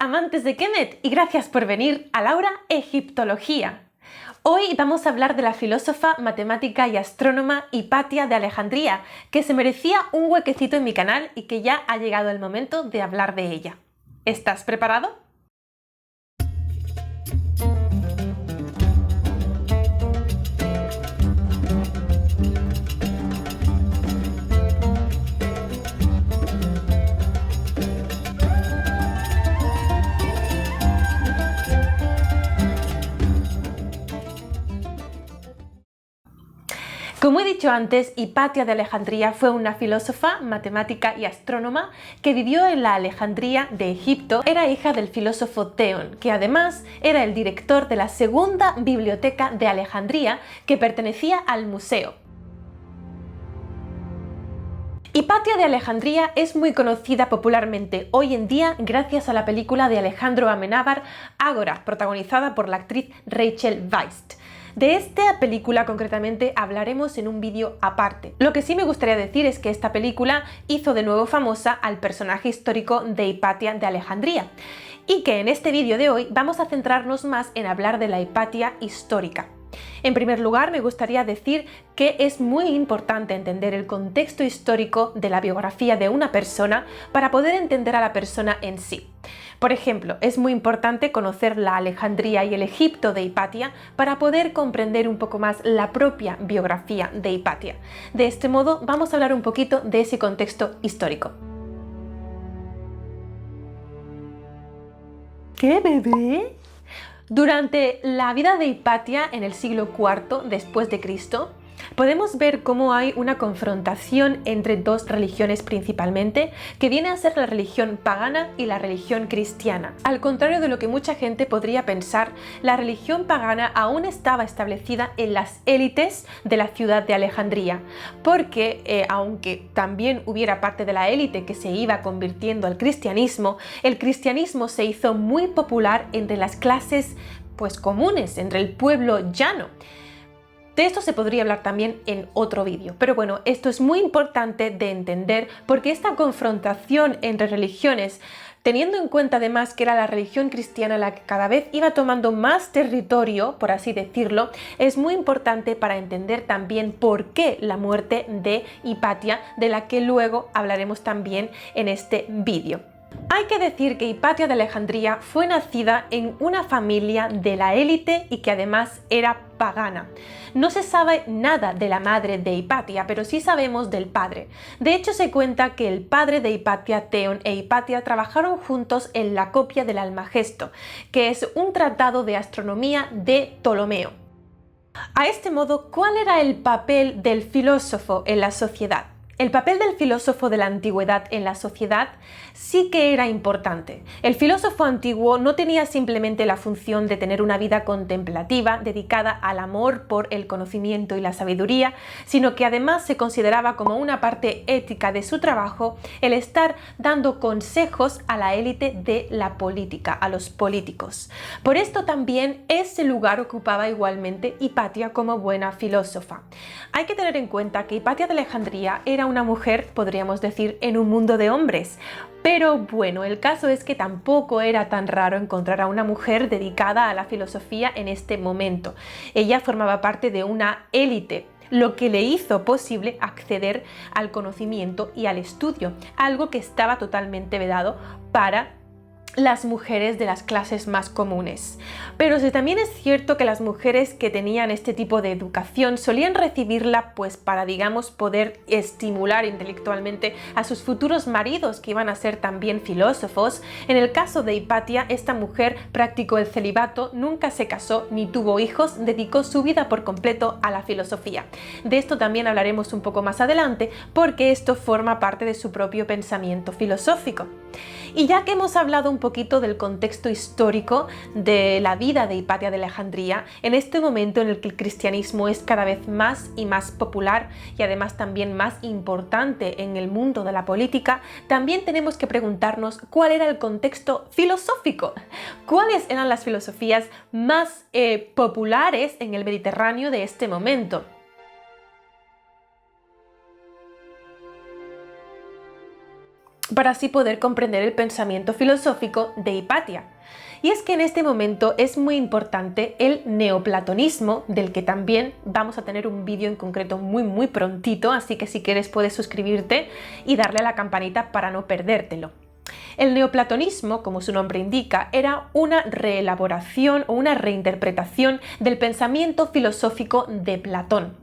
amantes de Kemet, y gracias por venir a Laura Egiptología. Hoy vamos a hablar de la filósofa, matemática y astrónoma Hipatia de Alejandría, que se merecía un huequecito en mi canal y que ya ha llegado el momento de hablar de ella. ¿Estás preparado? Como he dicho antes, Hipatia de Alejandría fue una filósofa, matemática y astrónoma que vivió en la Alejandría de Egipto. Era hija del filósofo Theón, que además era el director de la segunda biblioteca de Alejandría, que pertenecía al museo. Hipatia de Alejandría es muy conocida popularmente hoy en día gracias a la película de Alejandro Amenábar, Ágora, protagonizada por la actriz Rachel Weisz. De esta película concretamente hablaremos en un vídeo aparte. Lo que sí me gustaría decir es que esta película hizo de nuevo famosa al personaje histórico de Hipatia de Alejandría y que en este vídeo de hoy vamos a centrarnos más en hablar de la Hipatia histórica. En primer lugar, me gustaría decir que es muy importante entender el contexto histórico de la biografía de una persona para poder entender a la persona en sí. Por ejemplo, es muy importante conocer la Alejandría y el Egipto de Hipatia para poder comprender un poco más la propia biografía de Hipatia. De este modo, vamos a hablar un poquito de ese contexto histórico. ¿Qué, bebé? Durante la vida de Hipatia en el siglo IV después de Cristo, podemos ver cómo hay una confrontación entre dos religiones principalmente, que viene a ser la religión pagana y la religión cristiana. Al contrario de lo que mucha gente podría pensar, la religión pagana aún estaba establecida en las élites de la ciudad de Alejandría, porque aunque también hubiera parte de la élite que se iba convirtiendo al cristianismo, el cristianismo se hizo muy popular entre las clases comunes, entre el pueblo llano. De esto se podría hablar también en otro vídeo, pero bueno, esto es muy importante de entender porque esta confrontación entre religiones, teniendo en cuenta además que era la religión cristiana la que cada vez iba tomando más territorio, por así decirlo, es muy importante para entender también por qué la muerte de Hipatia, de la que luego hablaremos también en este vídeo. Hay que decir que Hipatia de Alejandría fue nacida en una familia de la élite y que además era pagana. No se sabe nada de la madre de Hipatia, pero sí sabemos del padre. De hecho, se cuenta que el padre de Hipatia, Theón, e Hipatia trabajaron juntos en la copia del Almagesto, que es un tratado de astronomía de Ptolomeo. A este modo, ¿cuál era el papel del filósofo en la sociedad? El papel del filósofo de la antigüedad en la sociedad sí que era importante. El filósofo antiguo no tenía simplemente la función de tener una vida contemplativa dedicada al amor por el conocimiento y la sabiduría, sino que además se consideraba como una parte ética de su trabajo el estar dando consejos a la élite de la política, a los políticos. Por esto también ese lugar ocupaba igualmente Hipatia como buena filósofa. Hay que tener en cuenta que Hipatia de Alejandría era una mujer, podríamos decir, en un mundo de hombres. Pero bueno, el caso es que tampoco era tan raro encontrar a una mujer dedicada a la filosofía en este momento. Ella formaba parte de una élite, lo que le hizo posible acceder al conocimiento y al estudio, algo que estaba totalmente vedado para las mujeres de las clases más comunes. Pero también es cierto que las mujeres que tenían este tipo de educación solían recibirla para, digamos, poder estimular intelectualmente a sus futuros maridos que iban a ser también filósofos. En el caso de Hipatia, esta mujer practicó el celibato, nunca se casó ni tuvo hijos, dedicó su vida por completo a la filosofía. De esto también hablaremos un poco más adelante porque esto forma parte de su propio pensamiento filosófico. Y ya que hemos hablado un poquito del contexto histórico de la vida de Hipatia de Alejandría, en este momento en el que el cristianismo es cada vez más y más popular y además también más importante en el mundo de la política, también tenemos que preguntarnos cuál era el contexto filosófico. ¿Cuáles eran las filosofías más populares en el Mediterráneo de este momento? para así poder comprender el pensamiento filosófico de Hipatia. Y es que en este momento es muy importante el neoplatonismo, del que también vamos a tener un vídeo en concreto muy prontito, así que si quieres puedes suscribirte y darle a la campanita para no perdértelo. El neoplatonismo, como su nombre indica, era una reelaboración o una reinterpretación del pensamiento filosófico de Platón.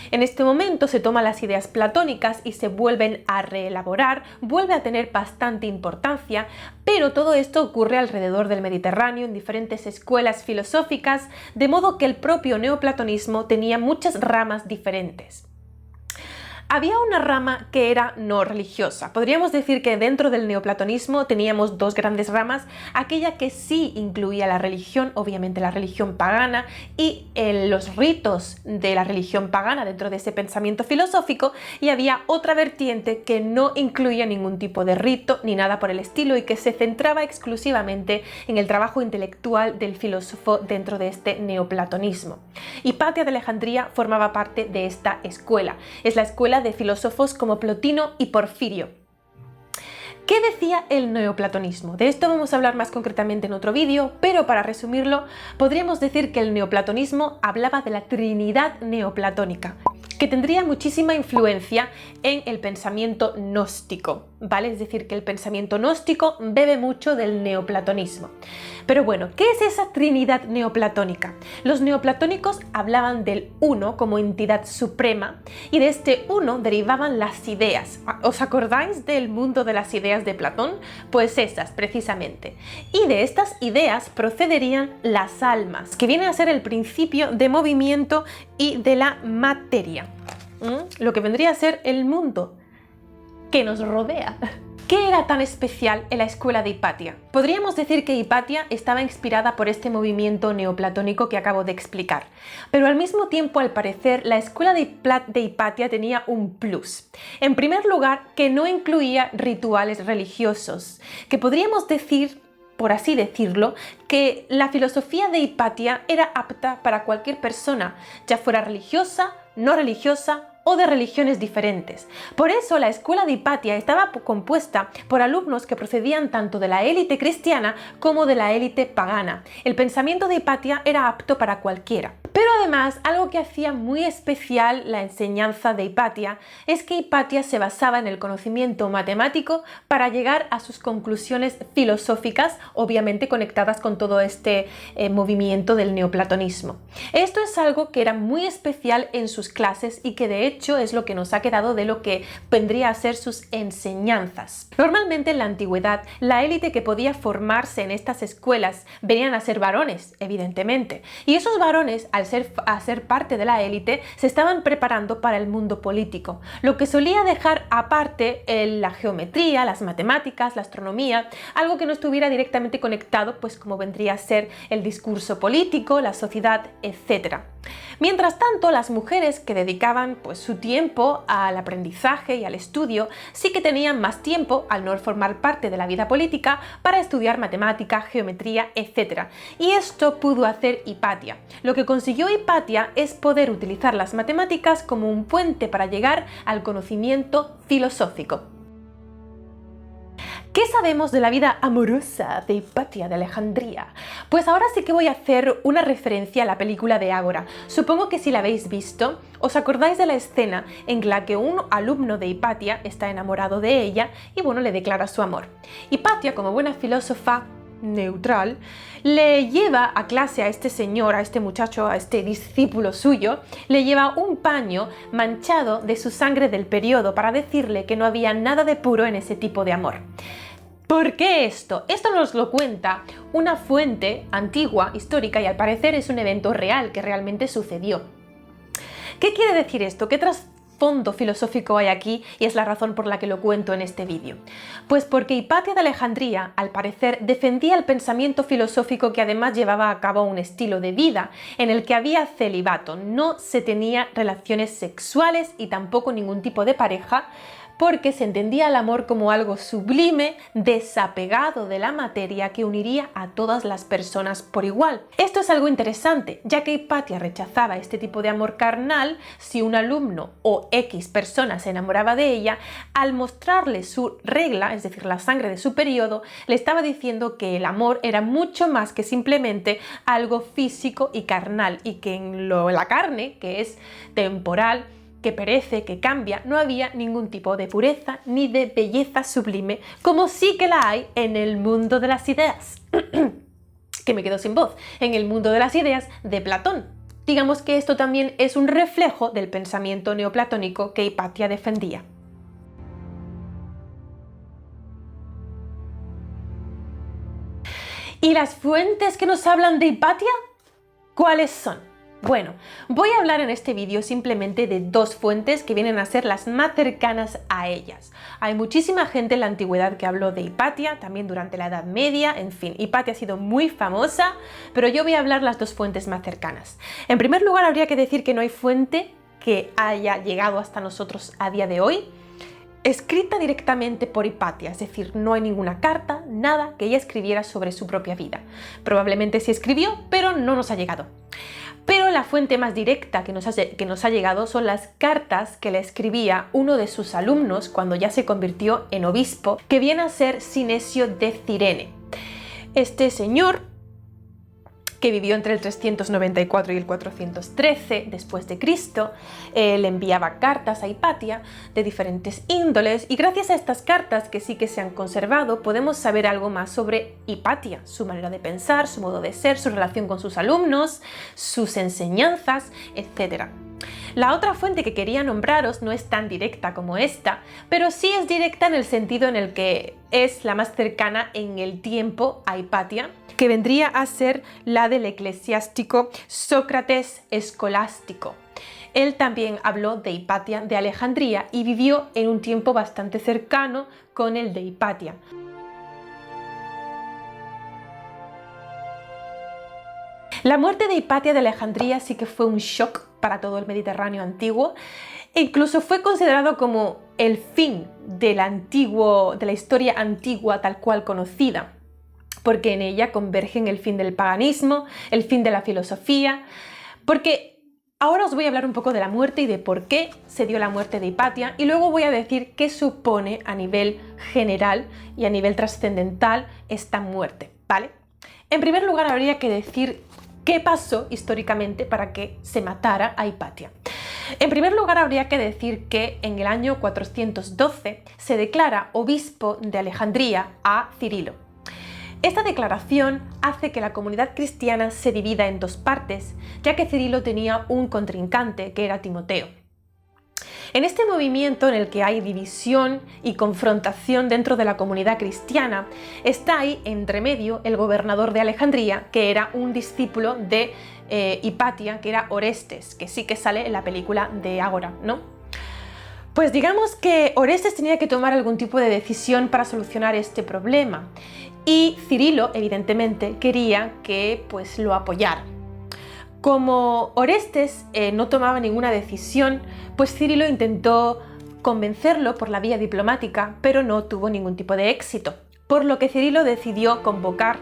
En este momento se toman las ideas platónicas y se vuelven a reelaborar, vuelve a tener bastante importancia, pero todo esto ocurre alrededor del Mediterráneo en diferentes escuelas filosóficas, de modo que el propio neoplatonismo tenía muchas ramas diferentes. Había una rama que era no religiosa. Podríamos decir que dentro del neoplatonismo teníamos dos grandes ramas, aquella que sí incluía la religión, obviamente la religión pagana, y los ritos de la religión pagana dentro de ese pensamiento filosófico, y había otra vertiente que no incluía ningún tipo de rito ni nada por el estilo y que se centraba exclusivamente en el trabajo intelectual del filósofo dentro de este neoplatonismo. Hipatia de Alejandría formaba parte de esta escuela. Es la escuela de filósofos como Plotino y Porfirio. ¿Qué decía el neoplatonismo? De esto vamos a hablar más concretamente en otro vídeo, pero para resumirlo, podríamos decir que el neoplatonismo hablaba de la Trinidad neoplatónica, que tendría muchísima influencia en el pensamiento gnóstico, ¿vale? Es decir, que el pensamiento gnóstico bebe mucho del neoplatonismo. Pero bueno, ¿qué es esa Trinidad neoplatónica? Los neoplatónicos hablaban del uno como entidad suprema y de este uno derivaban las ideas. ¿Os acordáis del mundo de las ideas de Platón? Pues esas, precisamente. Y de estas ideas procederían las almas, que vienen a ser el principio de movimiento y de la materia. Lo que vendría a ser el mundo que nos rodea. ¿Qué era tan especial en la escuela de Hipatia? Podríamos decir que Hipatia estaba inspirada por este movimiento neoplatónico que acabo de explicar, pero al mismo tiempo, al parecer, la escuela de Hipatia tenía un plus. En primer lugar, que no incluía rituales religiosos, que podríamos decir, por así decirlo, que la filosofía de Hipatia era apta para cualquier persona, ya fuera religiosa, no religiosa o de religiones diferentes. Por eso la escuela de Hipatia estaba compuesta por alumnos que procedían tanto de la élite cristiana como de la élite pagana. El pensamiento de Hipatia era apto para cualquiera. Pero además, algo que hacía muy especial la enseñanza de Hipatia es que Hipatia se basaba en el conocimiento matemático para llegar a sus conclusiones filosóficas, obviamente conectadas con todo este movimiento del neoplatonismo. Esto es algo que era muy especial en sus clases y que de hecho es lo que nos ha quedado de lo que vendría a ser sus enseñanzas. Normalmente en la antigüedad, la élite que podía formarse en estas escuelas venían a ser varones, evidentemente, y esos varones, al ser parte de la élite, se estaban preparando para el mundo político, lo que solía dejar aparte la geometría, las matemáticas, la astronomía, algo que no estuviera directamente conectado, pues como vendría a ser el discurso político, la sociedad, etc. Mientras tanto, las mujeres que dedicaban pues su tiempo al aprendizaje y al estudio sí que tenían más tiempo, al no formar parte de la vida política, para estudiar matemática, geometría, etc. Y esto pudo hacer Hipatia. Lo que consiguió Hipatia es poder utilizar las matemáticas como un puente para llegar al conocimiento filosófico. ¿Qué sabemos de la vida amorosa de Hipatia de Alejandría? Pues ahora sí que voy a hacer una referencia a la película de Ágora. Supongo que si la habéis visto, os acordáis de la escena en la que un alumno de Hipatia está enamorado de ella y bueno, le declara su amor. Hipatia, como buena filósofa neutral, le lleva a clase a este señor, a este muchacho, a este discípulo suyo, le lleva un paño manchado de su sangre del periodo para decirle que no había nada de puro en ese tipo de amor. ¿Por qué esto? Esto nos lo cuenta una fuente antigua, histórica, y al parecer es un evento real que realmente sucedió. ¿Qué quiere decir esto? ¿Qué trasfondo filosófico hay aquí? Y es la razón por la que lo cuento en este vídeo. Pues porque Hipatia de Alejandría, al parecer, defendía el pensamiento filosófico que además llevaba a cabo un estilo de vida en el que había celibato, no se tenía relaciones sexuales y tampoco ningún tipo de pareja, porque se entendía el amor como algo sublime, desapegado de la materia que uniría a todas las personas por igual. Esto es algo interesante, ya que Hipatia rechazaba este tipo de amor carnal. Si un alumno o X persona se enamoraba de ella, al mostrarle su regla, es decir, la sangre de su periodo, le estaba diciendo que el amor era mucho más que simplemente algo físico y carnal, y que en la carne, que es temporal, que perece, que cambia, no había ningún tipo de pureza ni de belleza sublime, como sí que la hay en el mundo de las ideas. Que me quedo sin voz. En el mundo de las ideas de Platón. Digamos que esto también es un reflejo del pensamiento neoplatónico que Hipatia defendía. ¿Y las fuentes que nos hablan de Hipatia? ¿Cuáles son? Bueno, voy a hablar en este vídeo simplemente de dos fuentes que vienen a ser las más cercanas a ellas. Hay muchísima gente en la antigüedad que habló de Hipatia, también durante la Edad Media, en fin, Hipatia ha sido muy famosa, pero yo voy a hablar las dos fuentes más cercanas. En primer lugar, habría que decir que no hay fuente que haya llegado hasta nosotros a día de hoy escrita directamente por Hipatia, es decir, no hay ninguna carta, nada que ella escribiera sobre su propia vida. Probablemente sí escribió, pero no nos ha llegado. Pero la fuente más directa que nos ha llegado son las cartas que le escribía uno de sus alumnos cuando ya se convirtió en obispo, que viene a ser Sinesio de Cirene. Este señor, que vivió entre el 394 y el 413 después de Cristo, le enviaba cartas a Hipatia de diferentes índoles, y gracias a estas cartas, que sí que se han conservado, podemos saber algo más sobre Hipatia, su manera de pensar, su modo de ser, su relación con sus alumnos, sus enseñanzas, etc. La otra fuente que quería nombraros no es tan directa como esta, pero sí es directa en el sentido en el que es la más cercana en el tiempo a Hipatia, que vendría a ser la del eclesiástico Sócrates Escolástico. Él también habló de Hipatia de Alejandría y vivió en un tiempo bastante cercano con el de Hipatia. La muerte de Hipatia de Alejandría sí que fue un shock para todo el Mediterráneo antiguo, e incluso fue considerado como el fin de la historia antigua tal cual conocida, porque en ella convergen el fin del paganismo, el fin de la filosofía, porque ahora os voy a hablar un poco de la muerte y de por qué se dio la muerte de Hipatia, y luego voy a decir qué supone a nivel general y a nivel trascendental esta muerte, ¿vale? En primer lugar, habría que decir qué pasó históricamente para que se matara a Hipatia. En primer lugar, habría que decir que en el año 412 se declara obispo de Alejandría a Cirilo. Esta declaración hace que la comunidad cristiana se divida en dos partes, ya que Cirilo tenía un contrincante, que era Timoteo. En este movimiento en el que hay división y confrontación dentro de la comunidad cristiana, está ahí entre medio el gobernador de Alejandría, que era un discípulo de Hipatia, que era Orestes, que sí que sale en la película de Ágora, ¿no? Pues digamos que Orestes tenía que tomar algún tipo de decisión para solucionar este problema, y Cirilo, evidentemente, quería que pues lo apoyara. Como Orestes no tomaba ninguna decisión, pues Cirilo intentó convencerlo por la vía diplomática, pero no tuvo ningún tipo de éxito, por lo que Cirilo decidió convocar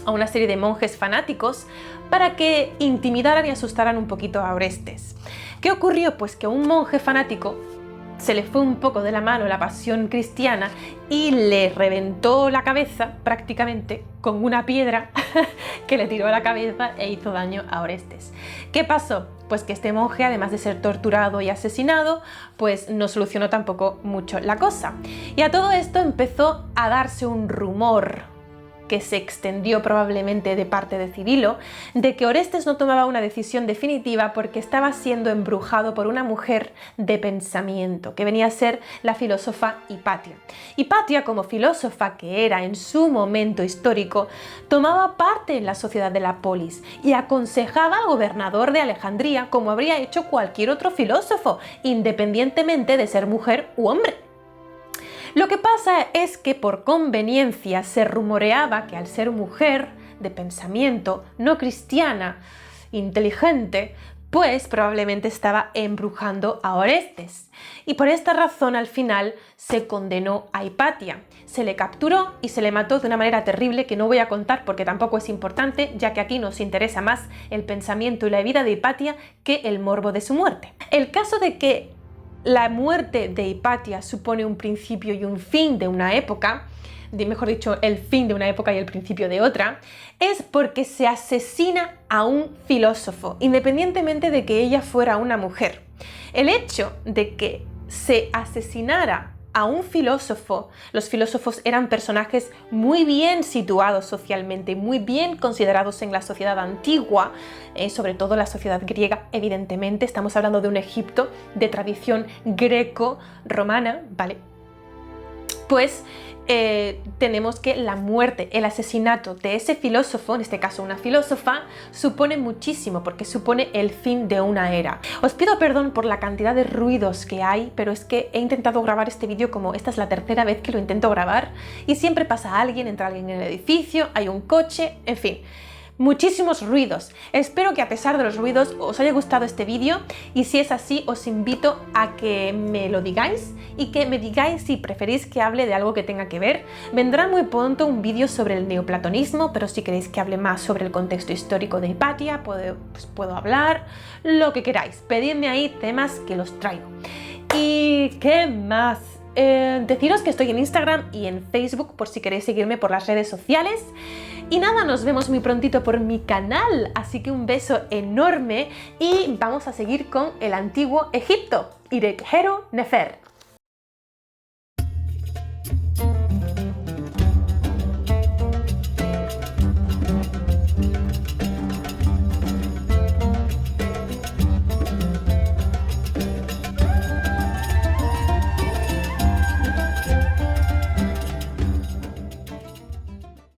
a una serie de monjes fanáticos para que intimidaran y asustaran un poquito a Orestes. ¿Qué ocurrió? Pues que a un monje fanático se le fue un poco de la mano la pasión cristiana y le reventó la cabeza prácticamente con una piedra que le tiró a la cabeza e hizo daño a Orestes. ¿Qué pasó? Pues que este monje, además de ser torturado y asesinado, pues no solucionó tampoco mucho la cosa. Y a todo esto empezó a darse un rumor que se extendió probablemente de parte de Cirilo, de que Orestes no tomaba una decisión definitiva porque estaba siendo embrujado por una mujer de pensamiento, que venía a ser la filósofa Hipatia. Hipatia, como filósofa que era en su momento histórico, tomaba parte en la sociedad de la polis y aconsejaba al gobernador de Alejandría como habría hecho cualquier otro filósofo, independientemente de ser mujer u hombre. Lo que pasa es que por conveniencia se rumoreaba que al ser mujer de pensamiento, no cristiana, inteligente, pues probablemente estaba embrujando a Orestes. Y por esta razón al final se condenó a Hipatia. Se le capturó y se le mató de una manera terrible que no voy a contar porque tampoco es importante, ya que aquí nos interesa más el pensamiento y la vida de Hipatia que el morbo de su muerte. El caso de que la muerte de Hipatia supone un principio y un fin de una época, mejor dicho, el fin de una época y el principio de otra, es porque se asesina a un filósofo, independientemente de que ella fuera una mujer. El hecho de que se asesinara a un filósofo, los filósofos eran personajes muy bien situados socialmente, muy bien considerados en la sociedad antigua, sobre todo la sociedad griega, evidentemente, estamos hablando de un Egipto de tradición greco-romana, ¿vale? Pues tenemos que la muerte, el asesinato de ese filósofo, en este caso una filósofa, supone muchísimo porque supone el fin de una era. Os pido perdón por la cantidad de ruidos que hay, pero es que he intentado grabar este vídeo como esta es la tercera vez que lo intento grabar y siempre pasa alguien, entra alguien en el edificio, hay un coche, en fin. Muchísimos ruidos. Espero que a pesar de los ruidos os haya gustado este vídeo y si es así os invito a que me lo digáis y que me digáis si preferís que hable de algo que tenga que ver. Vendrá muy pronto un vídeo sobre el neoplatonismo, pero si queréis que hable más sobre el contexto histórico de Hipatia, puedo hablar, lo que queráis. Pedidme ahí temas que los traigo. ¿Y qué más? Deciros que estoy en Instagram y en Facebook por si queréis seguirme por las redes sociales. Y nada, nos vemos muy prontito por mi canal, así que un beso enorme y vamos a seguir con el antiguo Egipto, Irek Jero Nefer.